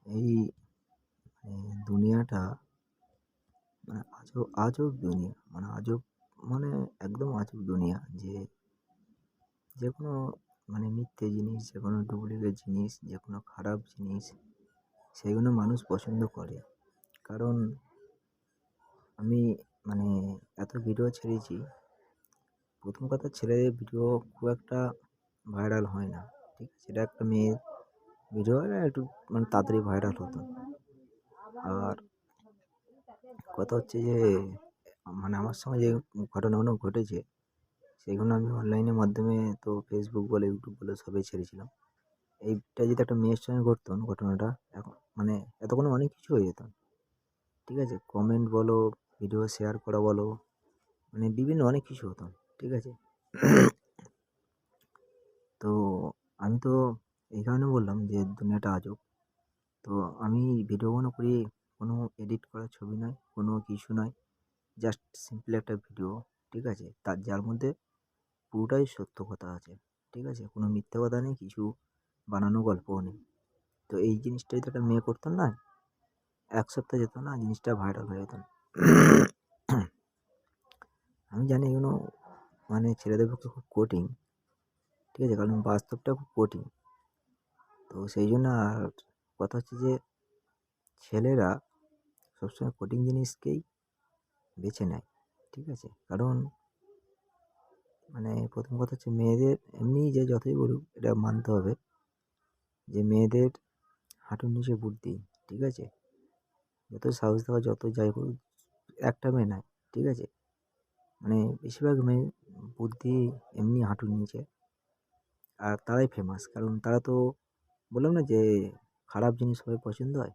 এই দুনিয়াটা মানে আজব দুনিয়া। মানে একদম আজব দুনিয়া। যেকোনো মিথ্যে জিনিস, যেকোনো ডুপ্লিকেট জিনিস, যেকোনো খারাপ জিনিস সেগুলো মানুষ পছন্দ করে। কারণ আমি মানে এত ভিডিও ছেড়েছি। প্রথম কথা, ছেলেদের ভিডিও খুব একটা ভাইরাল হয় না। ঠিক আছে? সেটা একটা মেয়ের ভিডিও হলে একটু তাড়াতাড়ি ভাইরাল হতো। আর কথা হচ্ছে যে আমার সঙ্গে যে ঘটনাগুলো ঘটেছে সেগুলো আমি অনলাইনের মাধ্যমে, তো ফেসবুক বলো, ইউটিউব বলো, সবই ছেড়েছিলাম। এইটা যদি একটা মেয়ের সঙ্গে ঘটতো ঘটনাটা, এখন এতক্ষণে অনেক কিছু হয়ে যেত। ঠিক আছে? কমেন্ট বলো, ভিডিও শেয়ার করা বলো, বিভিন্ন অনেক কিছু হতো। ঠিক আছে? তো আমি তো এই কারণে বললাম যে দুনিয়াটা আজব। তো আমি ভিডিওগুলো করি, কোনো এডিট করা ছবি নয়, কোনো কিছু নয়। জাস্ট সিম্পল একটা ভিডিও। ঠিক আছে? যার মধ্যে পুরোটাই সত্য কথা আছে। ঠিক আছে? কোনো মিথ্যে কথা নেই, কিছু বানানো গল্পও নেই। তো এই জিনিসটাই তো একটা মেয়ে করতো না, ১ সপ্তাহ যেত না, জিনিসটা ভাইরাল হয়ে যেত। আমি জানি এগুলো ছেলেদের পক্ষে খুব কঠিন। ঠিক আছে? কারণ বাস্তবটা খুব কঠিন। তো সেই জন্য আর কথা হচ্ছে যে ছেলেরা সবসময় কঠিন জিনিসকেই বেছে নেয়। ঠিক আছে? কারণ প্রথম কথা হচ্ছে মেয়েদের এমনিই যে যতই বলুক এটা মানতে হবে যে মেয়েদের হাঁটুর নিচে বুদ্ধি। ঠিক আছে? যতই সাহস দেওয়া, যত যাই করুক, একটা মেয়ে নয়। ঠিক আছে? বেশিরভাগ মেয়ের বুদ্ধি এমনি হাঁটুর নিচে। আর তারাই ফেমাস। কারণ তারা তো বললাম না যে খারাপ জিনিস সবার পছন্দ হয়।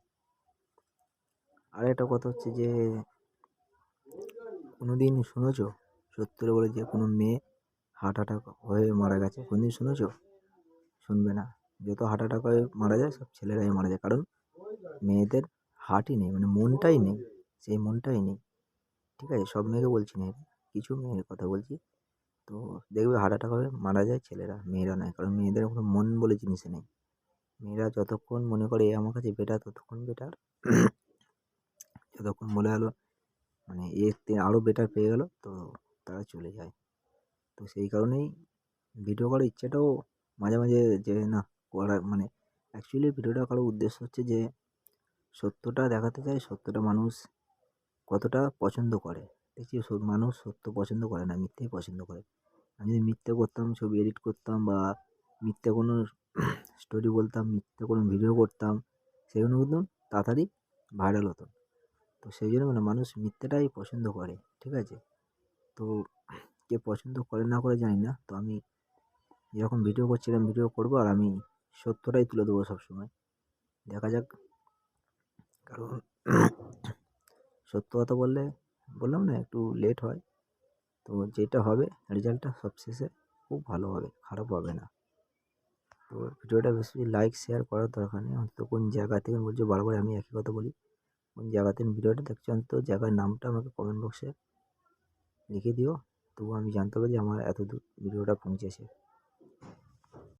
আর একটা কথা হচ্ছে যে কোনোদিন শুনেছো সত্যি করে বলে যে কোনো মেয়ে হার্ট অ্যাটাক হয়ে মারা গেছে? কোনদিন শুনেছো? শুনবে না। যত হার্ট অ্যাটাক হয়ে মারা যায় সব ছেলেরাই মারা যায়। কারণ মেয়েদের হার্টই নেই, মনটাই নেই। সেই মনটাই নেই। ঠিক আছে? সব মেয়েকে বলছি না এটা, কিছু মেয়ের কথা বলছি। তো দেখবে হার্ট অ্যাটাক হয়ে মারা যায় ছেলেরা, মেয়েরা নয়। কারণ মেয়েদের কোনো মন বলে জিনিসই নেই। মেয়েরা যতক্ষণ মনে করে এ আমার কাছে বেটার, ততক্ষণ বেটার। যতক্ষণ মনে হলো এর থেকে আরও বেটার পেয়ে গেল, তো তারা চলে যায়। তো সেই কারণেই ভিডিও করার ইচ্ছাটাও মাঝে মাঝে যে না করা, অ্যাকচুয়ালি ভিডিওটা করার উদ্দেশ্য হচ্ছে যে সত্যটা দেখাতে চাই, সত্যটা মানুষ কতটা পছন্দ করে। দেখছি মানুষ সত্য পছন্দ করে না, মিথ্যেই পছন্দ করে। আমি যদি মিথ্যে করতাম, ছবি এডিট করতাম, বা মিথ্যে কোনো স্টোরি বলতাম, মিথ্যে কোনো ভিডিও করতাম, সেগুলো কিন্তু তাড়াতাড়ি ভাইরাল হতো। তো সেই জন্য মানুষ মিথ্যেটাই পছন্দ করে। ঠিক আছে? তো কে পছন্দ করে না করে জানি না। তো আমি যেরকম ভিডিও করছিলাম, ভিডিও করবো, আর আমি সত্যটাই তুলে দেবো সবসময়। দেখা যাক। কারণ সত্য কথা বললে, বললাম না, একটু লেট হয়। তো যেটা হবে রেজাল্টটা সবশেষে খুব ভালো হবে, খারাপ হবে না। তো ভিডিওটা বেশি লাইক শেয়ার করার দরকার নেই। অন্তত কোন জায়গা থেকে বলছো, বারবার আমি একই কথা বলি, কোন জায়গা থেকে ভিডিওটা দেখছো অন্তত জায়গার নামটা আমাকে কমেন্ট বক্সে লিখে দিও। তবু আমি জানতে পারি যে আমার এত দূর ভিডিওটা পৌঁছেছে।